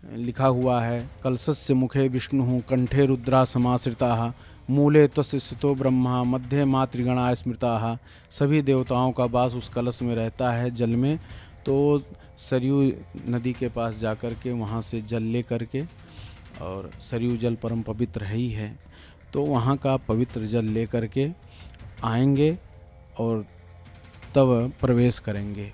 लिखा हुआ है, कलशस्य मुखे विष्णु कंठे रुद्रा समाश्रिता मूले त्वस्य स्थितो ब्रह्मा मध्य मातृगणा स्मृता। सभी देवताओं का वास उस कलश में रहता है जल में। तो सरयू नदी के पास जाकर के वहाँ से जल ले करके, और सरयू जल परम पवित्र है ही है, तो वहाँ का पवित्र जल ले करके आएंगे और तब प्रवेश करेंगे।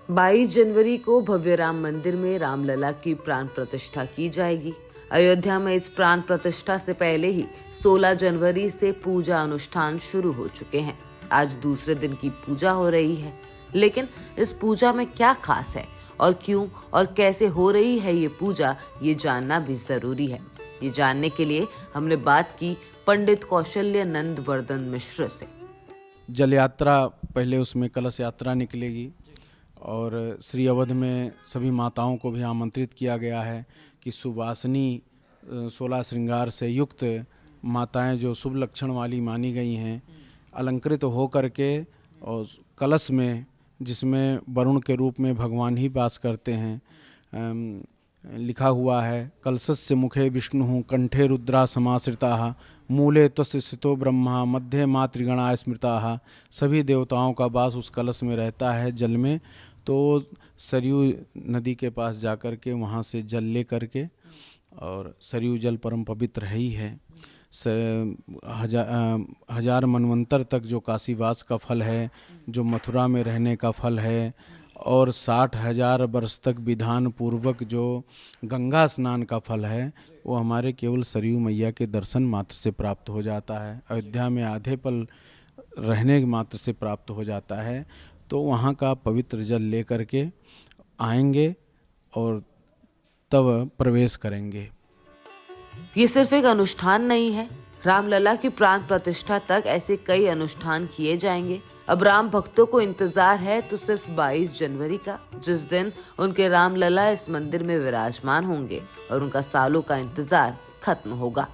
22 जनवरी को भव्य राम मंदिर में रामलला की प्राण प्रतिष्ठा की जाएगी। अयोध्या में इस प्राण प्रतिष्ठा से पहले ही 16 जनवरी से पूजा अनुष्ठान शुरू हो चुके हैं। आज दूसरे दिन की पूजा हो रही है, लेकिन इस पूजा में क्या खास है और क्यों और कैसे हो रही है ये पूजा, ये जानना भी जरूरी है। ये जानने के लिए हमने बात की पंडित कौशल्य नंद वर्धन मिश्र से। जल यात्रा पहले, उसमें कलश यात्रा निकलेगी और श्री अवध में सभी माताओं को भी आमंत्रित किया गया है कि सुवासिनी 16 श्रृंगार से युक्त माताएं जो शुभ लक्षण वाली मानी गई हैं, अलंकृत हो करके और कलश में, जिसमें वरुण के रूप में भगवान ही वास करते हैं, लिखा हुआ है, कलशस्य मुखे विष्णु कंठे रुद्रा समाश्रिता मूले त्वस्य स्थितो ब्रह्मा मध्य मातृगणा स्मृता। सभी देवताओं का वास उस कलश में रहता है जल में। तो सरयू नदी के पास जाकर के वहाँ से जल ले करके, और सरयू जल परम पवित्र है ही है, हजार मनवंतर तक जो काशीवास का फल है, जो मथुरा में रहने का फल है, और 60,000 वर्ष तक विधान पूर्वक जो गंगा स्नान का फल है, वो हमारे केवल सरयू मैया के दर्शन मात्र से प्राप्त हो जाता है। अयोध्या में आधे पल रहने मात्र से प्राप्त हो जाता है। तो वहाँ का पवित्र जल ले करके आएंगे और तब प्रवेश करेंगे। ये सिर्फ एक अनुष्ठान नहीं है, रामलला की प्राण प्रतिष्ठा तक ऐसे कई अनुष्ठान किए जाएंगे। अब राम भक्तों को इंतजार है तो सिर्फ 22 जनवरी का, जिस दिन उनके रामलला इस मंदिर में विराजमान होंगे और उनका सालों का इंतजार खत्म होगा।